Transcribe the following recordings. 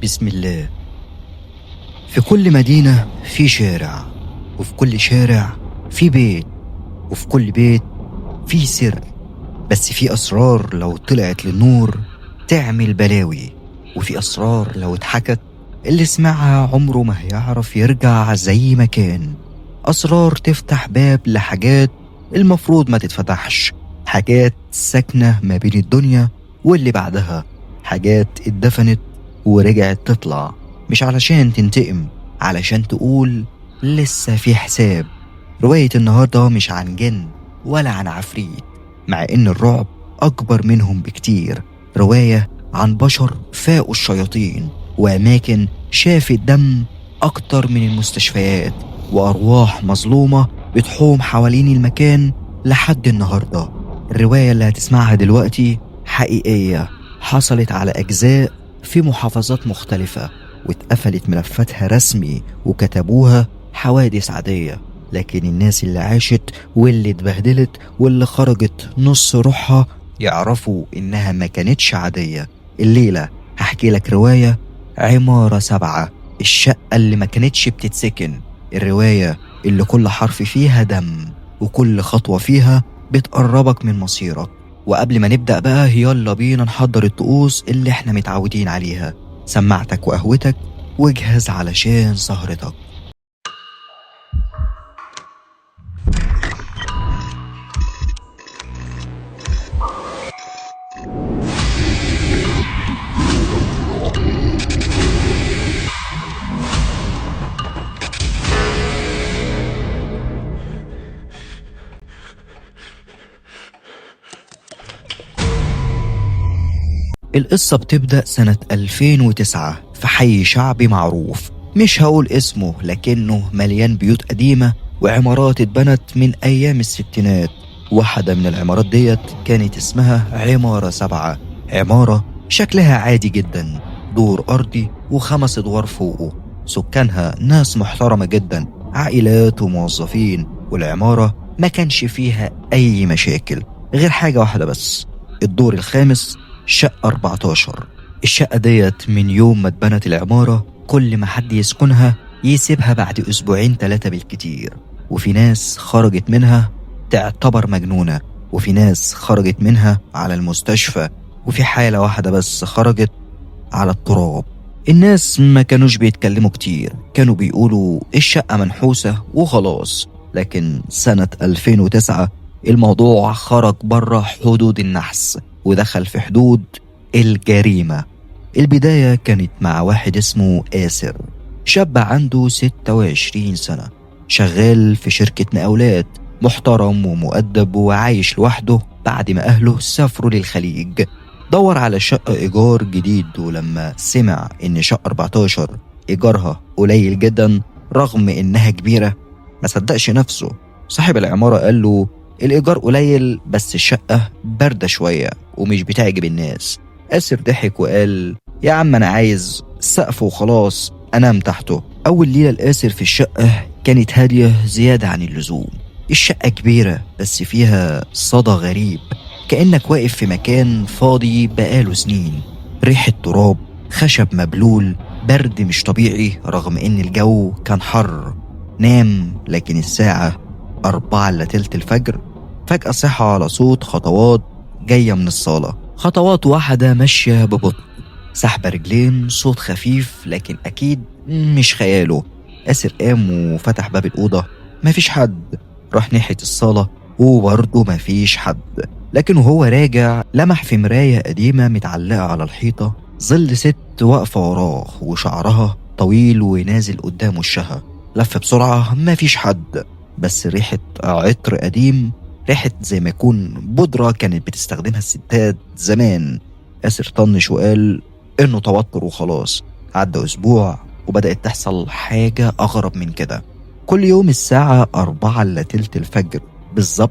بسم الله. في كل مدينة في شارع، وفي كل شارع في بيت، وفي كل بيت في سر. بس في أسرار لو طلعت للنور تعمل بلاوي، وفي أسرار لو اتحكت اللي سمعها عمره ما هيعرف يرجع زي ما كان. أسرار تفتح باب لحاجات المفروض ما تتفتحش، حاجات ساكنة ما بين الدنيا واللي بعدها، حاجات اتدفنت ورجعت تطلع، مش علشان تنتقم، علشان تقول لسه في حساب. رواية النهاردة مش عن جن ولا عن عفريت، مع إن الرعب أكبر منهم بكتير. رواية عن بشر فاقوا الشياطين، وأماكن شافت دم أكتر من المستشفيات، وأرواح مظلومة بتحوم حوالين المكان لحد النهاردة. الرواية اللي هتسمعها دلوقتي حقيقية، حصلت على أجزاء في محافظات مختلفة، واتقفلت ملفاتها رسمي وكتبوها حوادث عادية. لكن الناس اللي عاشت واللي اتبهدلت واللي خرجت نص روحها يعرفوا إنها ما كانتش عادية. الليلة هحكي لك رواية عمارة 7، الشقة اللي ما كانتش بتتسكن، الرواية اللي كل حرف فيها دم، وكل خطوة فيها بتقربك من مصيرك. وقبل ما نبدأ بقى يلا بينا نحضر الطقوس اللي احنا متعودين عليها، سماعتك وقهوتك واجهز علشان سهرتك. القصة بتبدأ سنة 2009 في حي شعبي معروف، مش هقول اسمه لكنه مليان بيوت قديمة وعمارات اتبنت من أيام الستينات. واحدة من العمارات ديت كانت اسمها عمارة 7، عمارة شكلها عادي جدا، دور أرضي و5 أدوار فوقه، سكانها ناس محترمة جدا، عائلات وموظفين، والعمارة ما كانش فيها أي مشاكل غير حاجة واحدة بس، الدور الخامس شقة 14. الشقة ديت من يوم ما اتبنت العمارة كل ما حد يسكنها يسيبها بعد أسبوعين 3 بالكتير، وفي ناس خرجت منها تعتبر مجنونة، وفي ناس خرجت منها على المستشفى، وفي حالة واحدة بس خرجت على التراب. الناس ما كانوش بيتكلموا كتير، كانوا بيقولوا الشقة منحوسة وخلاص. لكن سنة 2009 الموضوع خرج بره حدود النحس ودخل في حدود الجريمة. البداية كانت مع واحد اسمه آسر، شاب عنده 26 سنة، شغال في شركة مقاولات، محترم ومؤدب وعايش لوحده بعد ما أهله سافروا للخليج. دور على شقة إيجار جديد، ولما سمع إن شقة 14 إيجارها قليل جدا رغم إنها كبيرة ما صدقش نفسه. صاحب العمارة قال له الإيجار قليل بس الشقة باردة شوية ومش بتعجب الناس. آسر ضحك وقال يا عم أنا عايز سقف وخلاص أنام تحته. أول ليلة لآسر في الشقة كانت هادية زيادة عن اللزوم. الشقة كبيرة بس فيها صدى غريب، كأنك واقف في مكان فاضي بقاله سنين، ريحة تراب، خشب مبلول، برد مش طبيعي رغم إن الجو كان حر. نام، لكن الساعة 4 إلا تلت الفجر فجأة صحى على صوت خطوات جاية من الصالة، خطوات واحدة ماشية ببطء، سحب رجلين، صوت خفيف لكن أكيد مش خياله. آسر قام وفتح باب الأوضة، مفيش حد. راح ناحية الصالة وبرضه مفيش حد، لكن وهو راجع لمح في مراية قديمة متعلقة على الحيطة ظل ست واقفة وراه وشعرها طويل ونازل قدام وشها. لف بسرعة، مفيش حد، بس ريحة عطر قديم، ريحة زي ما يكون بودرة كانت بتستخدمها الستات زمان. آسر طنش وقال إنه توتر وخلاص. عدى أسبوع وبدأت تحصل حاجة أغرب من كده. كل يوم الساعة 4 إلا تلت الفجر بالظبط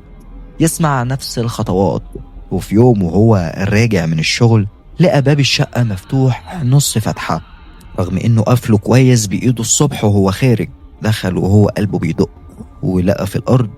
يسمع نفس الخطوات. وفي يوم وهو راجع من الشغل لقى باب الشقة مفتوح نص فتحة رغم إنه قفله كويس بإيده الصبح وهو خارج. دخل وهو قلبه بيدق ولقى في الأرض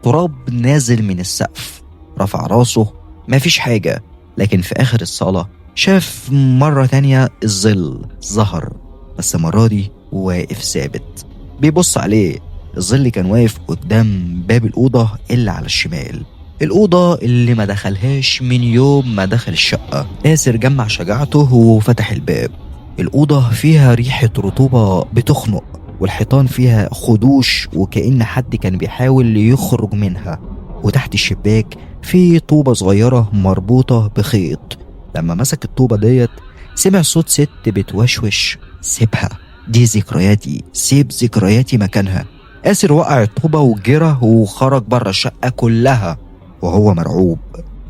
تراب نازل من السقف. رفع راسه، مفيش حاجة، لكن في آخر الصالة شاف مرة تانية الظل ظهر، بس المرة دي واقف ثابت بيبص عليه. الظل كان واقف قدام باب الأوضة اللي على الشمال، الأوضة اللي ما دخلهاش من يوم ما دخل الشقة. آسر جمع شجاعته وفتح الباب. الأوضة فيها ريحة رطوبة بتخنق، والحيطان فيها خدوش وكأن حد كان بيحاول يخرج منها. وتحت الشباك في طوبة صغيرة مربوطة بخيط. لما مسك الطوبة ديت سمع صوت ست بتوشوش: سيبها، دي ذكرياتي، سيب ذكرياتي مكانها. آسر وقع الطوبة وجرى وخرج بره الشقة كلها وهو مرعوب.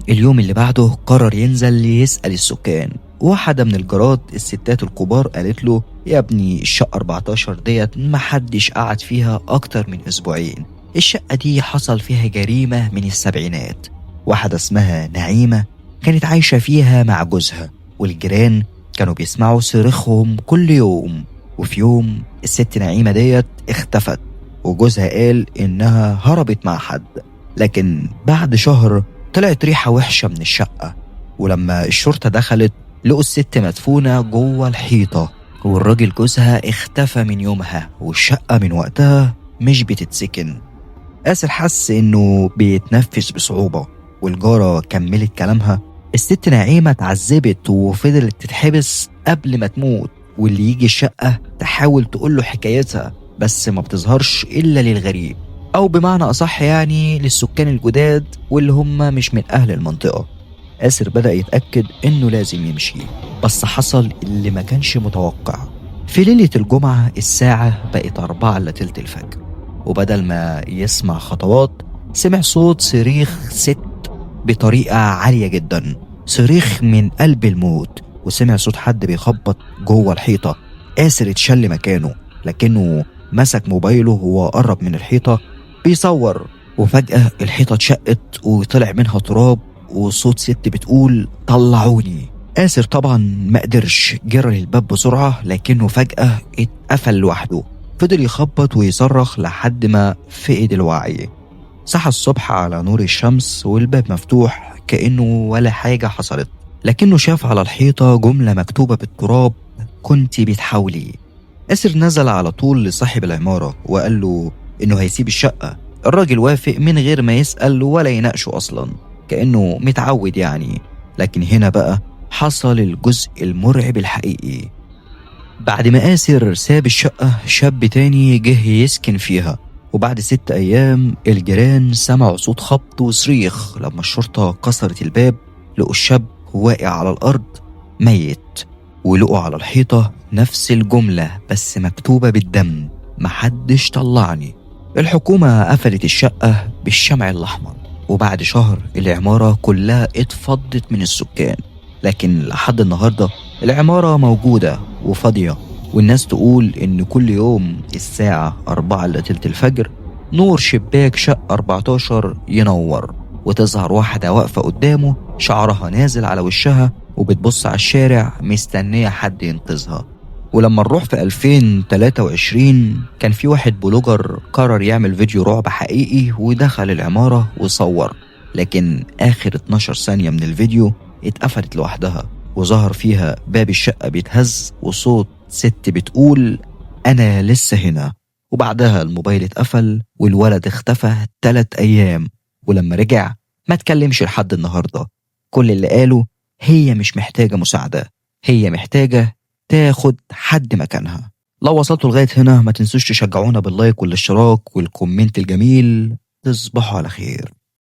اليوم اللي بعده قرر ينزل يسأل السكان. واحدة من الجارات الستات الكبار قالت له: يا ابني الشقة 14 ديت محدش قعد فيها أكتر من أسبوعين، الشقة دي حصل فيها جريمة من السبعينات. واحدة اسمها نعيمة كانت عايشة فيها مع جوزها، والجيران كانوا بيسمعوا صريخهم كل يوم. وفي يوم الست نعيمة ديت اختفت، وجوزها قال إنها هربت مع حد. لكن بعد شهر طلعت ريحة وحشة من الشقة، ولما الشرطة دخلت لقوا الست مدفونة جوه الحيطة، والراجل جوزها اختفى من يومها، والشقة من وقتها مش بتتسكن. آسر حس إنه بيتنفس بصعوبة، والجارة كملت كلامها: الست نعيمة اتعذبت وفضلت تتحبس قبل ما تموت، واللي يجي الشقة تحاول تقوله حكايتها بس ما بتظهرش إلا للغريب، أو بمعنى أصح يعني للسكان الجداد واللي هم مش من أهل المنطقة. آسر بدأ يتأكد إنه لازم يمشي، بس حصل اللي ما كانش متوقع. في ليلة الجمعة الساعة بقت 4 إلا تلت الفجر، وبدل ما يسمع خطوات سمع صوت صريخ ست بطريقة عالية جدا، صريخ من قلب الموت، وسمع صوت حد بيخبط جوه الحيطة. آسر اتشل مكانه، لكنه مسك موبايله وهو قرب من الحيطة بيصور، وفجأة الحيطة اتشقت وطلع منها تراب وصوت ست بتقول: طلعوني. آسر طبعا ما قدرش، جرى للباب بسرعة لكنه فجأة اتقفل لوحده. فضل يخبط ويصرخ لحد ما فقد الوعي. صحى الصبح على نور الشمس والباب مفتوح كأنه ولا حاجة حصلت، لكنه شاف على الحيطة جملة مكتوبة بالتراب: كنت بتحاولي. آسر نزل على طول لصاحب العمارة وقال له إنه هيسيب الشقة. الراجل وافق من غير ما يسأل ولا يناقشه أصلا، كأنه متعود يعني. لكن هنا بقى حصل الجزء المرعب الحقيقي. بعد ما آسر ساب الشقة شاب تاني جه يسكن فيها، وبعد 6 أيام الجيران سمعوا صوت خبط وصريخ. لما الشرطة كسرت الباب لقوا الشاب واقع على الأرض ميت، ولقوا على الحيطة نفس الجملة بس مكتوبة بالدم: محدش طلعني. الحكومة قفلت الشقة بالشمع الأحمر، وبعد شهر العمارة كلها اتفضت من السكان. لكن لحد النهاردة العمارة موجودة وفاضية، والناس تقول إن كل يوم الساعة 4 إلا تلت الفجر نور شباك شقة 14 ينور، وتظهر واحدة واقفة قدامه شعرها نازل على وشها وبتبص على الشارع مستنية حد ينقذها. ولما نروح في 2023 كان في واحد بلوجر قرر يعمل فيديو رعب حقيقي ودخل العمارة وصور، لكن آخر 12 ثانية من الفيديو اتقفلت لوحدها، وظهر فيها باب الشقة بيتهز وصوت ست بتقول: أنا لسه هنا. وبعدها الموبايل اتقفل والولد اختفى 3 أيام، ولما رجع ما تكلمش لحد النهاردة. كل اللي قاله: هي مش محتاجة مساعدة، هي محتاجة تاخد حد مكانها. لو وصلتوا لغاية هنا ما تنسوش تشجعونا باللايك والاشتراك والكومنت الجميل. تصبحوا على خير.